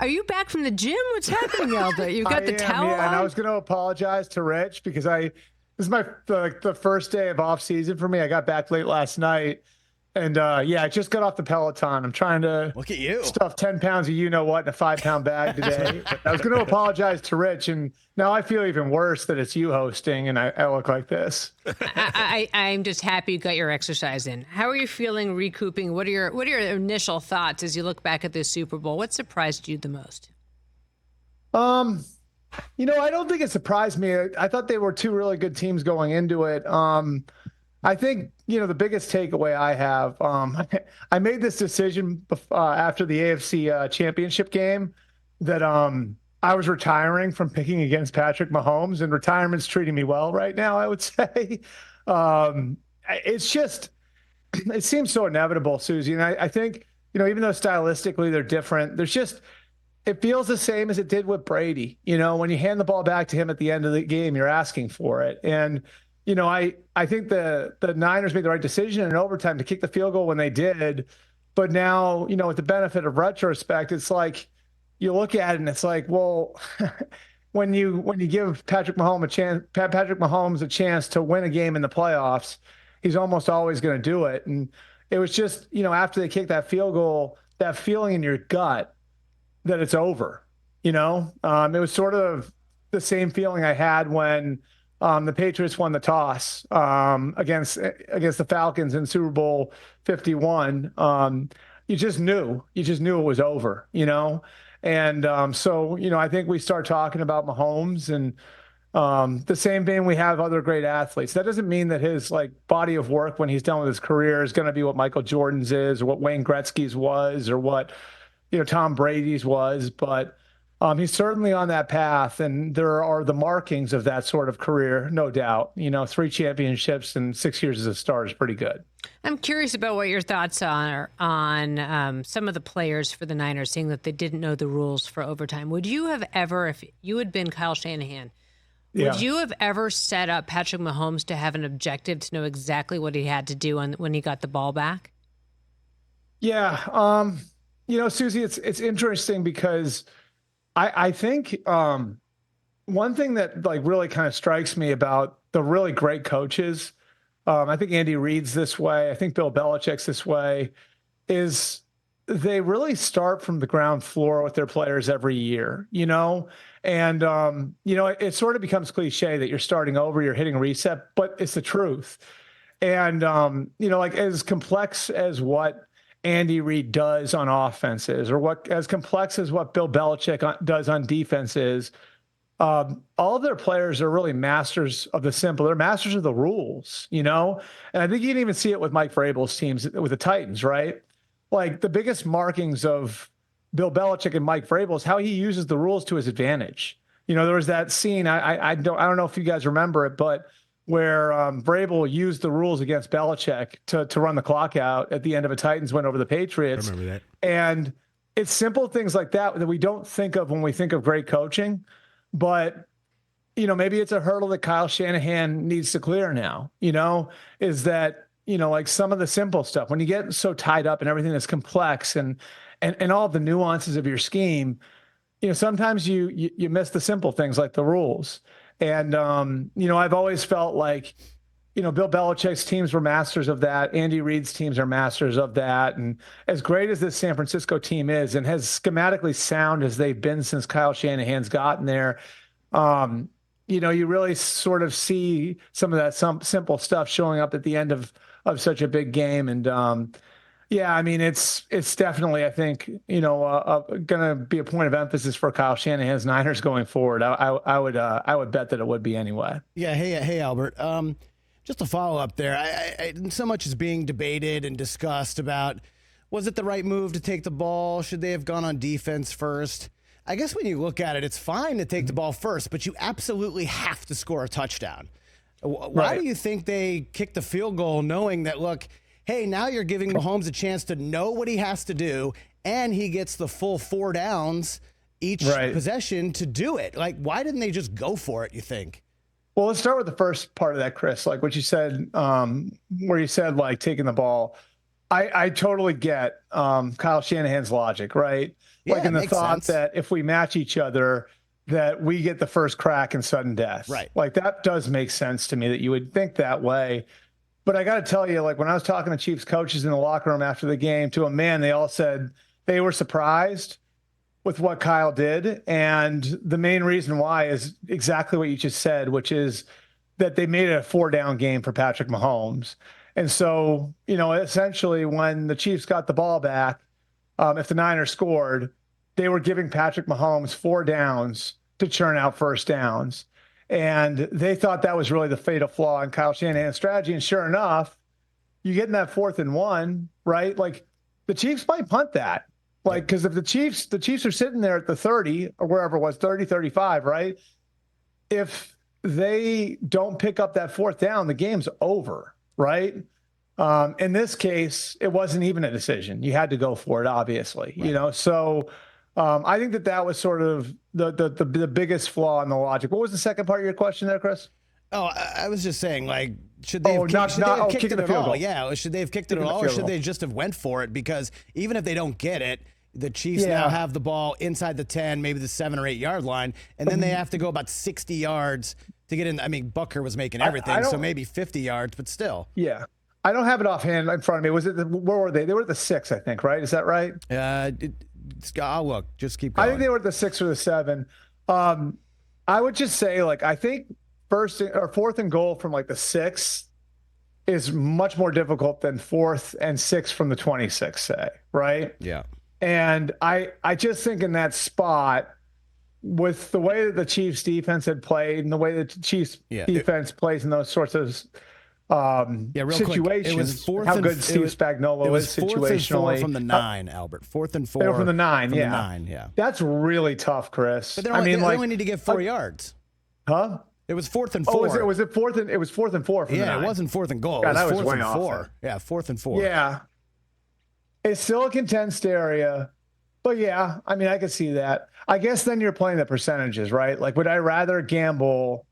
Are you back from the gym? What's happening, Albert? You got the towel on? And I was going to apologize to Rich because this is the first day of off season for me. I got back late last night. And I just got off the Peloton. I'm trying to look at you stuff 10 pounds of in a 5-pound bag today. I was going to apologize to Rich, and now I feel even worse that it's you hosting and I look like this. I'm just happy you got your exercise in. How are you feeling recouping? What are your initial thoughts as you look back at this Super Bowl? What surprised you the most? I don't think it surprised me. I thought they were two really good teams going into it. I think, the biggest takeaway I have, I made this decision after the AFC championship game that I was retiring from picking against Patrick Mahomes, and retirement's treating me well right now, I would say. It seems so inevitable, Suzy. And I think, even though stylistically they're different, it feels the same as it did with Brady. When you hand the ball back to him at the end of the game, you're asking for it. And I think the Niners made the right decision in overtime to kick the field goal when they did. But now, with the benefit of retrospect, it's like you look at it and it's like, well, when you give Patrick Mahomes a chance to win a game in the playoffs, he's almost always going to do it. And it was just, after they kicked that field goal, that feeling in your gut that it's over. It was sort of the same feeling I had when the Patriots won the toss against the Falcons in Super Bowl 51. You just knew it was over, And so, I think we start talking about Mahomes and the same vein we have other great athletes. That doesn't mean that his body of work when he's done with his career is going to be what Michael Jordan's is or what Wayne Gretzky's was or what, Tom Brady's was. But he's certainly on that path, and there are the markings of that sort of career, no doubt. 3 championships and 6 years as a star is pretty good. I'm curious about what your thoughts are on some of the players for the Niners, seeing that they didn't know the rules for overtime. Would you have ever, if you had been Kyle Shanahan, would you have ever set up Patrick Mahomes to have an objective to know exactly what he had to do when he got the ball back? Yeah. Suzy, it's interesting because I think one thing that really kind of strikes me about the really great coaches, I think Andy Reid's this way, I think Bill Belichick's this way, is they really start from the ground floor with their players every year, and it sort of becomes cliche that you're starting over, you're hitting reset, but it's the truth. And as complex as what Andy Reid does on offenses, or as complex as what Bill Belichick does on defenses, all of their players are really masters of the simple. They're masters of the rules, And I think you can even see it with Mike Vrabel's teams with the Titans, right? The biggest markings of Bill Belichick and Mike Vrabel is how he uses the rules to his advantage. There was that scene, I don't know if you guys remember it, but where Vrabel used the rules against Belichick to run the clock out at the end of a Titans win over the Patriots. I remember that. And it's simple things like that we don't think of when we think of great coaching. But, maybe it's a hurdle that Kyle Shanahan needs to clear now, is that, some of the simple stuff, when you get so tied up in everything that's complex and all the nuances of your scheme, sometimes you miss the simple things like the rules. And, I've always felt like, Bill Belichick's teams were masters of that. Andy Reid's teams are masters of that. And as great as this San Francisco team is and as schematically sound as they've been since Kyle Shanahan's gotten there, you really sort of see some of that simple stuff showing up at the end of such a big game. And, it's definitely, I think, going to be a point of emphasis for Kyle Shanahan's Niners going forward. I would bet that it would be anyway. Yeah. Hey, Albert. Just a follow up there. I so much is being debated and discussed about, was it the right move to take the ball? Should they have gone on defense first? I guess when you look at it, it's fine to take the ball first, but you absolutely have to score a touchdown. Why do you think they kicked the field goal knowing that, look, hey, now you're giving Mahomes a chance to know what he has to do, and he gets the full 4 downs each possession to do it? Why didn't they just go for it, you think? Well, let's start with the first part of that, Chris, what you said, where you said, taking the ball. I totally get Kyle Shanahan's logic, right? Like in the thought that if we match each other, that we get the first crack in sudden death. Right. Like that does make sense to me that you would think that way. But I got to tell you, like when I was talking to Chiefs coaches in the locker room after the game, to a man, they all said they were surprised with what Kyle did. And the main reason why is exactly what you just said, which is that they made it a 4-down game for Patrick Mahomes. And so, essentially when the Chiefs got the ball back, if the Niners scored, they were giving Patrick Mahomes 4 downs to churn out first downs. And they thought that was really the fatal flaw in Kyle Shanahan's strategy. And sure enough, you get in that 4th and 1, right? Like the Chiefs might punt that. Like, because if the Chiefs are sitting there at the 30 or wherever it was, 30, 35, right? If they don't pick up that 4th down, the game's over, right? In this case, it wasn't even a decision. You had to go for it, obviously, right. So I think that was sort of the biggest flaw in the logic. What was the second part of your question there, Chris? Oh, I was just saying, like, should they have kicked it at all? Yeah, should they have kicked it at all, or should they just have went for it? Because even if they don't get it, the Chiefs now have the ball inside the 10, maybe the 7 or 8 yard line, and then they have to go about 60 yards to get in. I mean, Bucker was making everything, so maybe 50 yards, but still. Yeah. I don't have it offhand in front of me. Where were they? They were at the 6, I think, right? Is that right? I'll look. Just keep going. I think they were at the 6 or the 7. I would just say, like, I think 4th and goal from like the 6 is much more difficult than 4th and 6 from the 26, say, right? Yeah. And I just think in that spot, with the way that the Chiefs defense had played and the way that the Chiefs defense plays in those sorts of situations, how good Steve Spagnuolo is situationally. 4th and 4 from the 9, Albert. 4th and 4. They were from the 9, from the 9, yeah. That's really tough, Chris. But they only need to get 4 yards. Huh? It was 4th and 4. Oh, was it 4th and 4 from the 9? It wasn't 4th and goal. God, it was 4th and 4. Yeah, 4th and 4. Yeah. It's still a contested area. But yeah, I mean, I could see that. I guess then you're playing the percentages, right? Like, would I rather gamble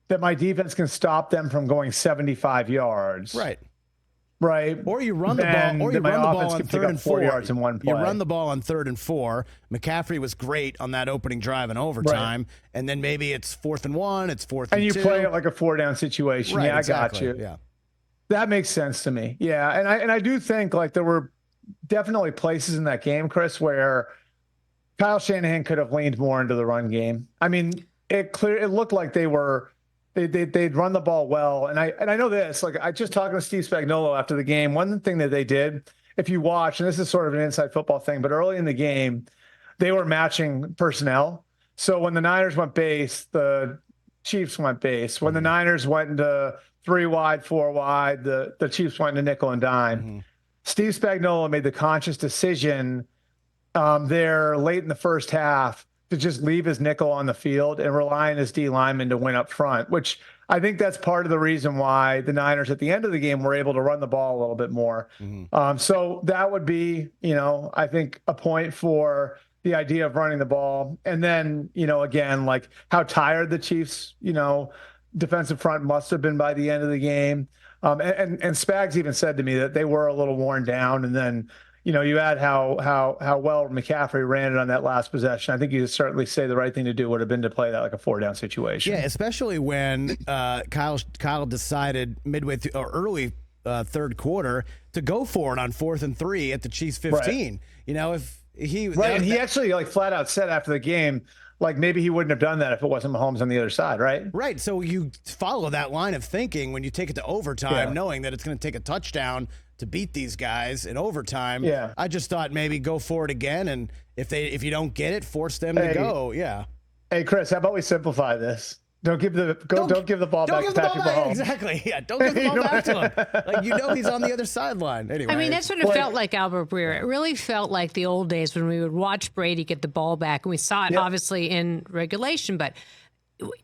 that my defense can stop them from going 75 yards? Right. Right. Or you run the ball, on 3rd and 4 yards in one play. You run the ball on 3rd and 4. McCaffrey was great on that opening drive in overtime. Right. And then maybe it's 4th and 1, it's 4th and 2. And you play it like a 4-down situation. Right, yeah, exactly. I got you. Yeah. That makes sense to me. Yeah. And I do think like there were definitely places in that game, Chris, where Kyle Shanahan could have leaned more into the run game. I mean, it looked like they'd run the ball well. And I know this, like I just talking to Steve Spagnuolo after the game, one thing that they did, if you watch, and this is sort of an inside football thing, but early in the game, they were matching personnel. So when the Niners went base, the Chiefs went base. When the Niners went into 3 wide, 4 wide, the Chiefs went into nickel and dime. Mm-hmm. Steve Spagnuolo made the conscious decision there late in the first half to just leave his nickel on the field and rely on his D lineman to win up front, which I think that's part of the reason why the Niners at the end of the game were able to run the ball a little bit more. Mm-hmm. So that would be, I think a point for the idea of running the ball. And then, again, like how tired the Chiefs, defensive front must have been by the end of the game. And Spags even said to me that they were a little worn down. And then, you add how well McCaffrey ran it on that last possession. I think you certainly say the right thing to do would have been to play that like a 4-down situation. Yeah, especially when Kyle decided midway through or early third quarter to go for it on 4th and 3 at the Chiefs 15. Right. If he and he actually like flat out said after the game, like maybe he wouldn't have done that if it wasn't Mahomes on the other side, right? Right. So you follow that line of thinking when you take it to overtime, knowing that it's going to take a touchdown to beat these guys in overtime. Yeah. I just thought maybe go for it again, and if you don't get it, force them to go. Yeah. Hey, Chris, how about we simplify this? Don't give the ball back to Patrick Mahomes. Exactly. Yeah. Don't give the ball back to him. Like he's on the other sideline. Anyway. I mean, that's what it felt like, Albert Breer. It really felt like the old days when we would watch Brady get the ball back, and we saw it obviously in regulation, but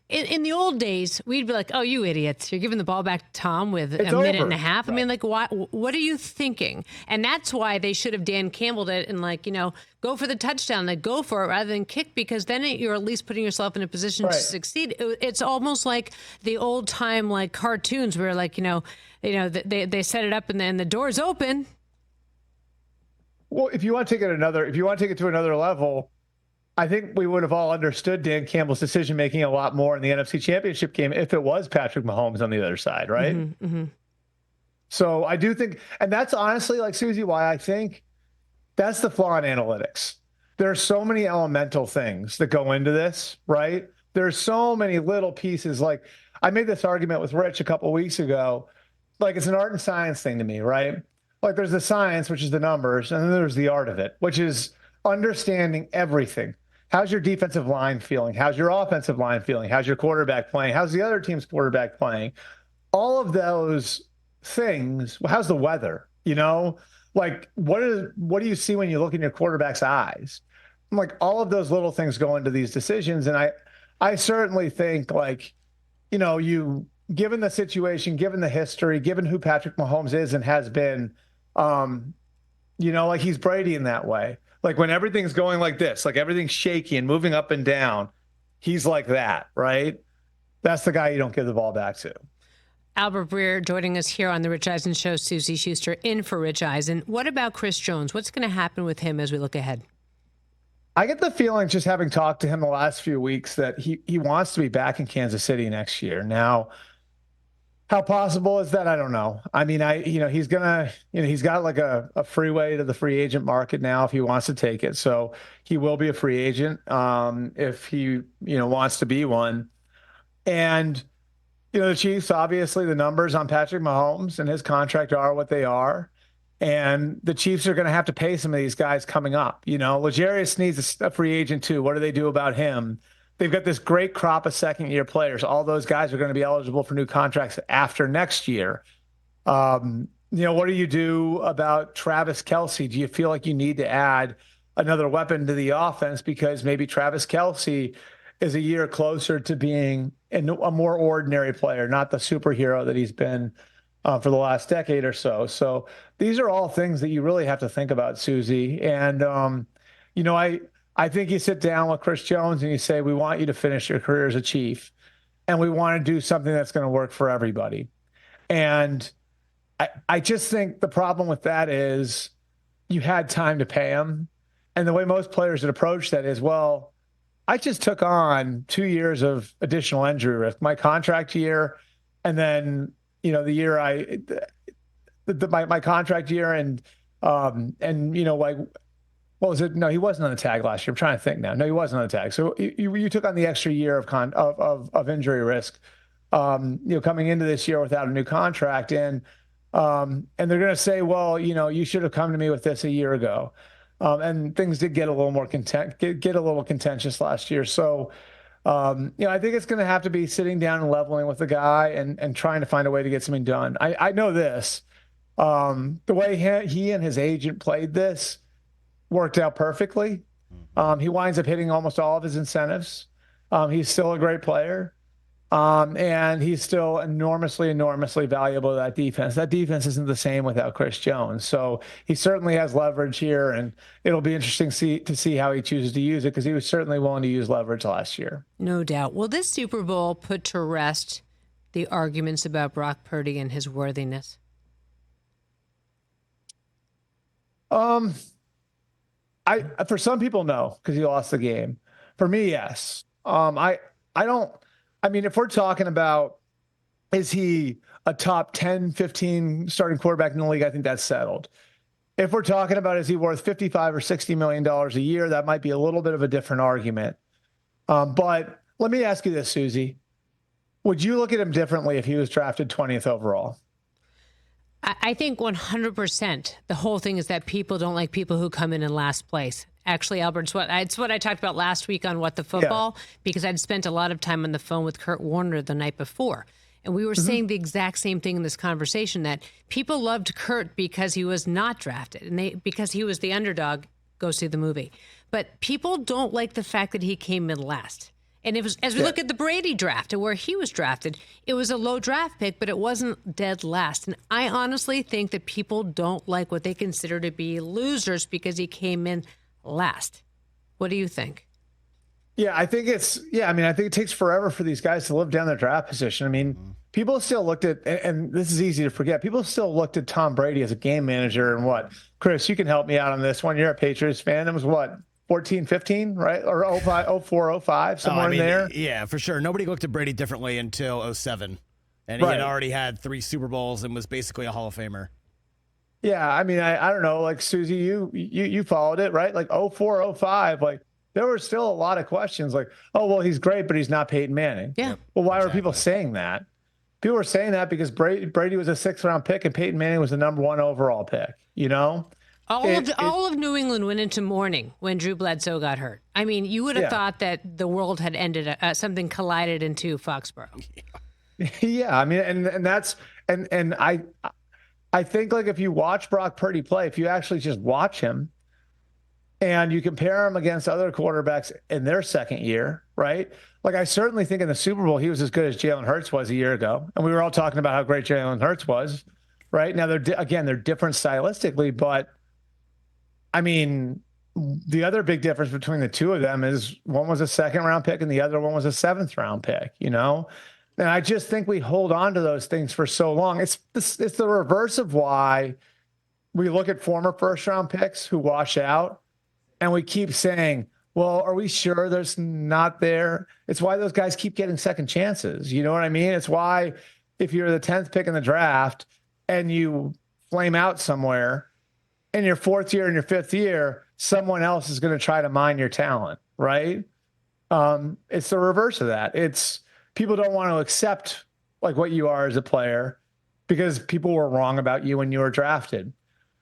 in the old days, we'd be like, "Oh, you idiots! You're giving the ball back to Tom with a minute and a half." Right. I mean, like, what are you thinking? And that's why they should have Dan Campbelled it and go for the touchdown, go for it rather than kick, because then you're at least putting yourself in a position to succeed. It's almost like the old time cartoons where they set it up and then the door's open. Well, if you want to take it to another level, I think we would have all understood Dan Campbell's decision making a lot more in the NFC Championship game if it was Patrick Mahomes on the other side, right? Mm-hmm, mm-hmm. So I do think, and that's honestly, like, Suzy, why I think that's the flaw in analytics. There are so many elemental things that go into this, right? There's so many little pieces. Like, I made this argument with Rich a couple of weeks ago. Like, it's an art and science thing to me, right? Like, there's the science, which is the numbers, and then there's the art of it, which is understanding everything. How's your defensive line feeling? How's your offensive line feeling? How's your quarterback playing? How's the other team's quarterback playing? All of those things. How's the weather? You know, like, what do you see when you look in your quarterback's eyes? Like, all of those little things go into these decisions. And I certainly think, like, you know, given the situation, given the history, given who Patrick Mahomes is and has been, you know, like, he's Brady in that way. Like, when everything's going like this, like everything's shaky and moving up and down, he's like that, right? That's the guy you don't give the ball back to. Albert Breer joining us here on the Rich Eisen Show. Suzy Shuster in for Rich Eisen. What about Chris Jones? What's going to happen with him as we look ahead? I get the feeling, just having talked to him the last few weeks, that he wants to be back in Kansas City next year. Now, how possible is that? I don't know. I mean, he's got like a freeway to the free agent market now if he wants to take it. So he will be a free agent if he, wants to be one. And, the Chiefs, obviously the numbers on Patrick Mahomes and his contract are what they are. And the Chiefs are going to have to pay some of these guys coming up. L'Jarius needs a free agent too. What do they do about him? They've got this great crop of second-year players. All those guys are going to be eligible for new contracts after next year. What do you do about Travis Kelce? Do you feel like you need to add another weapon to the offense because maybe Travis Kelce is a year closer to being a more ordinary player, not the superhero that he's been for the last decade or so? So these are all things that you really have to think about, Suzy. And, I think you sit down with Chris Jones and you say, we want you to finish your career as a Chief, and we want to do something that's going to work for everybody. And I just think the problem with that is you had time to pay him. And the way most players would approach that is, well, I just took on 2 years of additional injury risk, my contract year, and then, the year my contract year and what was it? No, he wasn't on the tag last year. I'm trying to think now. No, he wasn't on the tag. So you took on the extra year of injury risk, coming into this year without a new contract. And they're going to say, well, you should have come to me with this a year ago. And things did get a little more get a little contentious last year. So, I think it's going to have to be sitting down and leveling with the guy and trying to find a way to get something done. I know this, the way he and his agent played this worked out perfectly. He winds up hitting almost all of his incentives. He's still a great player. And he's still enormously valuable to that defense. That defense isn't the same without Chris Jones. So he certainly has leverage here, and it'll be interesting to see how he chooses to use it, because he was certainly willing to use leverage last year. No doubt. Will this Super Bowl put to rest the arguments about Brock Purdy and his worthiness? For some people, no, because he lost the game. For me, yes. If we're talking about, is he a top 10, 15 starting quarterback in the league, I think that's settled. If we're talking about, is he worth $55 or $60 million a year, that might be a little bit of a different argument. But let me ask you this, Suzy. Would you look at him differently if he was drafted 20th overall? I think 100%. The whole thing is that people don't like people who come in last place. Actually, Albert, it's what I talked about last week on What the Football, because I'd spent a lot of time on the phone with Kurt Warner the night before. And we were saying the exact same thing in this conversation, that people loved Kurt because he was not drafted, and because he was the underdog. Go see the movie. But people don't like the fact that he came in last. And it was, as we look at the Brady draft and where he was drafted, it was a low draft pick, but it wasn't dead last. And I honestly think that people don't like what they consider to be losers because he came in last. What do you think? Yeah, I think I mean, I think it takes forever for these guys to live down their draft position. I mean, people still looked at, and this is easy to forget, people still looked at Tom Brady as a game manager. And what, Chris, you can help me out on this one. You're a Patriots fan. It was what, 14, 15, right? Or 05, 04, 05, somewhere in there. Yeah, for sure. Nobody looked at Brady differently until 07. And he Right. had already had 3 Super Bowls and was basically a Hall of Famer. Yeah, I mean, I don't know, like Suzy, you followed it, right? Like 04, 05, like there were still a lot of questions like, oh, well, he's great, but he's not Peyton Manning. Yeah. Well, why were people saying that? People were saying that because Brady was a 6th-round pick and Peyton Manning was the number 1 overall pick, you know? All of New England went into mourning when Drew Bledsoe got hurt. I mean, you would have thought that the world had ended, something collided into Foxborough. Yeah, I mean, and that's and I think like if you watch Brock Purdy play, if you actually just watch him and you compare him against other quarterbacks in their second year, right? Like I certainly think in the Super Bowl he was as good as Jalen Hurts was a year ago, and we were all talking about how great Jalen Hurts was, right? Now they're different stylistically, but I mean, the other big difference between the two of them is one was a 2nd-round pick and the other one was a 7th-round pick, you know? And I just think we hold on to those things for so long. It's the reverse of why we look at former 1st-round picks who wash out and we keep saying, well, are we sure there's not there? It's why those guys keep getting second chances. You know what I mean? It's why if you're the 10th pick in the draft and you flame out somewhere in your 4th year and your 5th year, someone else is going to try to mine your talent, right? It's the reverse of that. It's people don't want to accept like what you are as a player because people were wrong about you when you were drafted.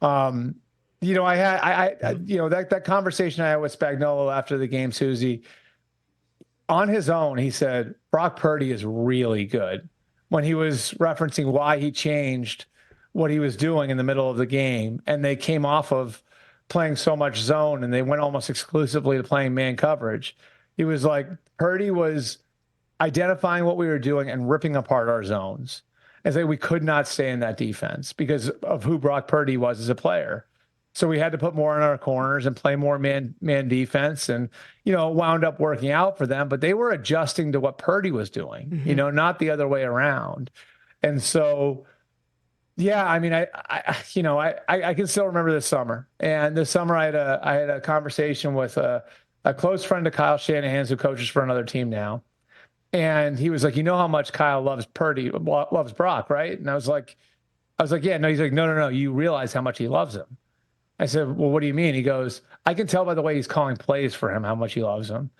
You know, that conversation I had with Spagnuolo after the game, Suzy, on his own, he said, Brock Purdy is really good when he was referencing why he changed what he was doing in the middle of the game. And they came off of playing so much zone and they went almost exclusively to playing man coverage. He was like, Purdy was identifying what we were doing and ripping apart our zones. And say we could not stay in that defense because of who Brock Purdy was as a player. So we had to put more in our corners and play more man defense, and it wound up working out for them. But they were adjusting to what Purdy was doing, not the other way around. And so, yeah, I mean, I can still remember this summer. And this summer I had a conversation with a close friend of Kyle Shanahan's who coaches for another team now. And he was like, how much Kyle loves Brock, right? And I was like, yeah, no. He's like, no. You realize how much he loves him. I said, well, what do you mean? He goes, I can tell by the way he's calling plays for him how much he loves him.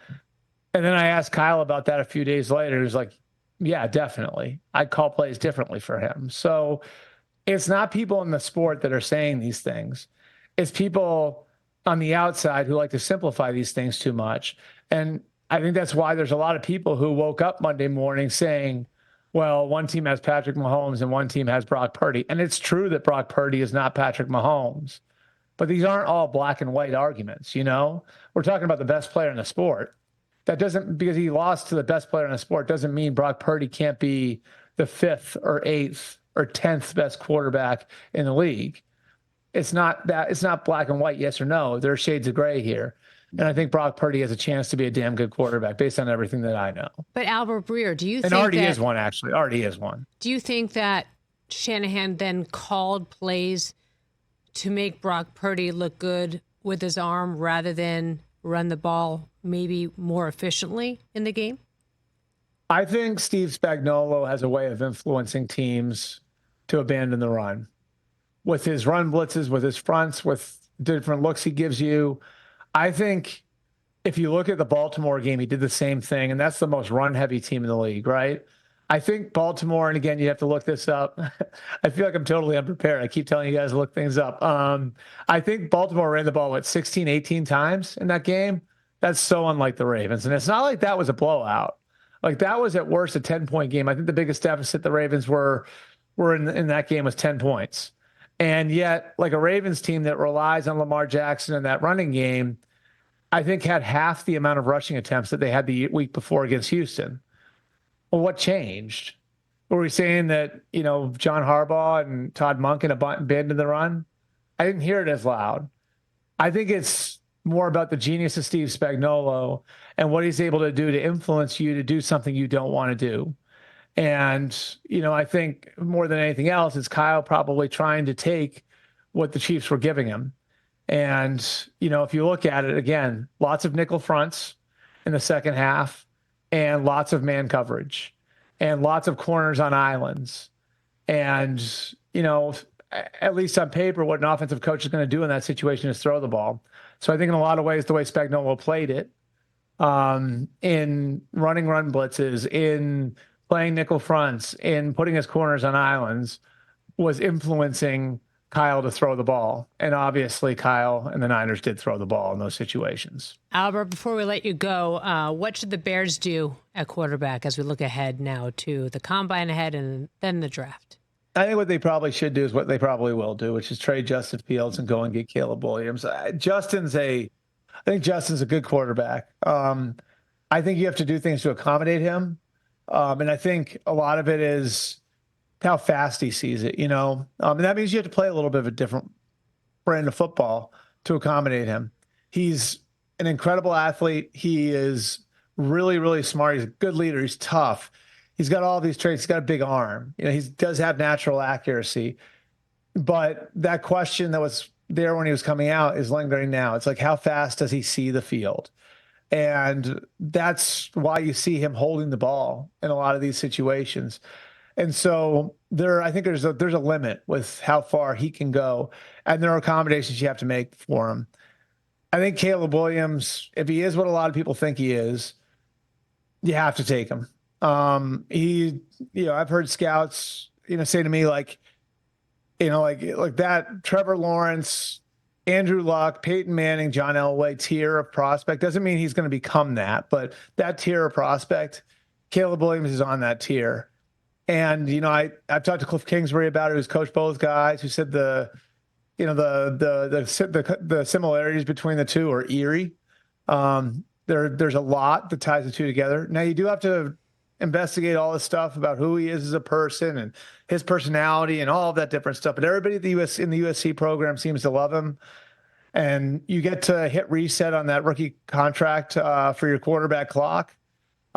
And then I asked Kyle about that a few days later. He was like, yeah, definitely. I call plays differently for him. So it's not people in the sport that are saying these things. It's people on the outside who like to simplify these things too much. And I think that's why there's a lot of people who woke up Monday morning saying, well, one team has Patrick Mahomes and one team has Brock Purdy. And it's true that Brock Purdy is not Patrick Mahomes. But these aren't all black and white arguments, We're talking about the best player in the sport. That doesn't, because he lost to the best player in the sport, doesn't mean Brock Purdy can't be the 5th or 8th or 10th best quarterback in the league. It's not black and white, yes or no. There are shades of gray here. And I think Brock Purdy has a chance to be a damn good quarterback based on everything that I know. But Albert Breer, do you think already is one, actually. Already is one. Do you think that Shanahan then called plays to make Brock Purdy look good with his arm rather than run the ball maybe more efficiently in the game? I think Steve Spagnuolo has a way of influencing teams to abandon the run. With his run blitzes, with his fronts, with different looks he gives you. I think if you look at the Baltimore game, he did the same thing, and that's the most run-heavy team in the league, right? I think Baltimore, and again, you have to look this up. I feel like I'm totally unprepared. I keep telling you guys to look things up. I think Baltimore ran the ball, 16, 18 times in that game? That's so unlike the Ravens. And it's not like that was a blowout. Like that was at worst a 10-point game. I think the biggest deficit the Ravens were in that game was 10 points. And yet, like a Ravens team that relies on Lamar Jackson in that running game, I think had half the amount of rushing attempts that they had the week before against Houston. Well, what changed? Were we saying that, John Harbaugh and Todd Monken abandoned the run? I didn't hear it as loud. I think it's more about the genius of Steve Spagnuolo and what he's able to do to influence you to do something you don't want to do. And, I think more than anything else, it's Kyle probably trying to take what the Chiefs were giving him. And, if you look at it again, lots of nickel fronts in the second half and lots of man coverage and lots of corners on islands. And, at least on paper, what an offensive coach is going to do in that situation is throw the ball. So I think in a lot of ways, the way Spagnuolo played it, in running run blitzes, in playing nickel fronts, in putting his corners on islands, was influencing Kyle to throw the ball. And obviously Kyle and the Niners did throw the ball in those situations. Albert, before we let you go, what should the Bears do at quarterback as we look ahead now to the combine ahead and then the draft? I think what they probably should do is what they probably will do, which is trade Justin Fields and go and get Caleb Williams. I think Justin's a good quarterback. I think you have to do things to accommodate him. And I think a lot of it is how fast he sees it, and that means you have to play a little bit of a different brand of football to accommodate him. He's an incredible athlete. He is really, really smart. He's a good leader. He's tough. He's got all these traits. He's got a big arm. He does have natural accuracy. But that question that was there when he was coming out is lingering now. It's like, how fast does he see the field? And that's why you see him holding the ball in a lot of these situations. And so I think there's a limit with how far he can go. And there are accommodations you have to make for him. I think Caleb Williams, if he is what a lot of people think he is, you have to take him. I've heard scouts, say to me like that Trevor Lawrence, Andrew Luck, Peyton Manning, John Elway tier of prospect doesn't mean he's going to become that, but that tier of prospect, Caleb Williams is on that tier. And, I've talked to Cliff Kingsbury about it, who's coached both guys, who said the similarities between the two are eerie. There's a lot that ties the two together. Now you do have to investigate all this stuff about who he is as a person and his personality and all of that different stuff. But everybody in the USC program seems to love him. And you get to hit reset on that rookie contract for your quarterback clock.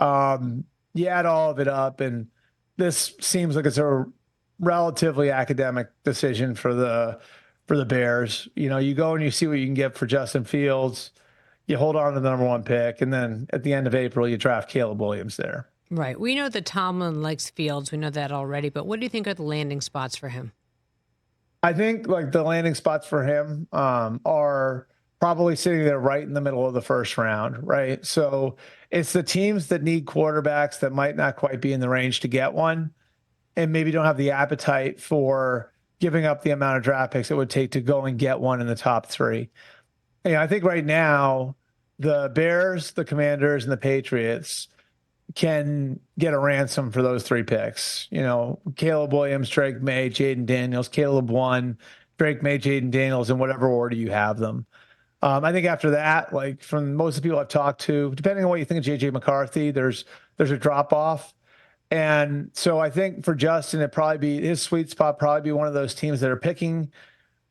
You add all of it up, and this seems like it's a relatively academic decision for the Bears. You go and you see what you can get for Justin Fields. You hold on to the number one pick, and then at the end of April, you draft Caleb Williams there. Right. We know that Tomlin likes Fields. We know that already. But what do you think are the landing spots for him? I think the landing spots for him are probably sitting there right in the middle of the first round, right? So it's the teams that need quarterbacks that might not quite be in the range to get one and maybe don't have the appetite for giving up the amount of draft picks it would take to go and get one in the top three. I think right now the Bears, the Commanders, and the Patriots can get a ransom for those three picks. Caleb Williams, Drake May, Jaden Daniels. Caleb 1, Drake May, Jaden Daniels, in whatever order you have them. I think after that, from most of the people I've talked to, depending on what you think of J.J. McCarthy, there's a drop off. And so I think for Justin, his sweet spot probably be one of those teams that are picking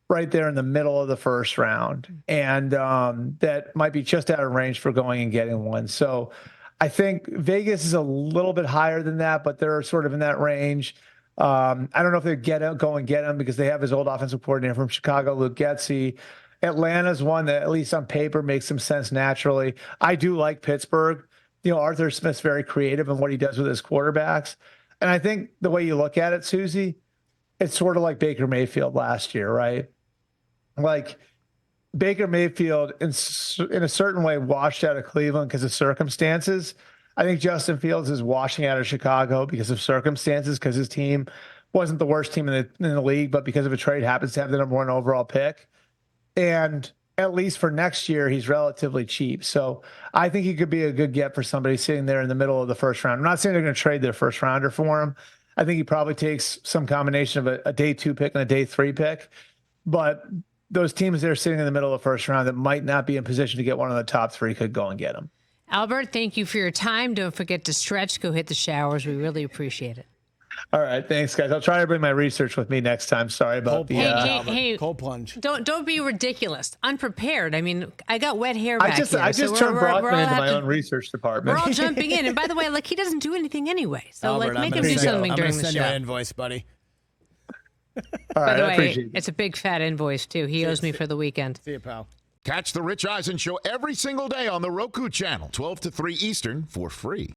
right there in the middle of the first round. And that might be just out of range for going and getting one. So I think Vegas is a little bit higher than that, but they're sort of in that range. I don't know if they go and get him because they have his old offensive coordinator from Chicago, Luke Getsy. Atlanta's one that, at least on paper, makes some sense naturally. I do like Pittsburgh. Arthur Smith's very creative in what he does with his quarterbacks. And I think the way you look at it, Suzy, it's sort of like Baker Mayfield last year, right? Like Baker Mayfield, in a certain way, washed out of Cleveland because of circumstances. I think Justin Fields is washing out of Chicago because of circumstances, because his team wasn't the worst team in the league, but because of a trade happens to have the number one overall pick. And at least for next year, he's relatively cheap. So I think he could be a good get for somebody sitting there in the middle of the first round. I'm not saying they're going to trade their first rounder for him. I think he probably takes some combination of a day 2 pick and a day 3 pick. But those teams that are sitting in the middle of the first round that might not be in position to get one of the top 3 could go and get him. Albert, thank you for your time. Don't forget to stretch. Go hit the showers. We really appreciate it. All right, thanks, guys. I'll try to bring my research with me next time. Sorry about the. Hey, cold plunge. Don't be ridiculous. Unprepared. I mean, I got wet hair back here. I just turned Brockman into my own research department. We're all jumping in, and by the way, like he doesn't do anything anyway. So Albert, make him do something during the show. I'm gonna send you an invoice, buddy. All right, by the I way, appreciate it. it's a big fat invoice too. He owes me for the weekend. See you, pal. Catch the Rich Eisen Show every single day on the Roku channel, 12 to 3 Eastern, for free.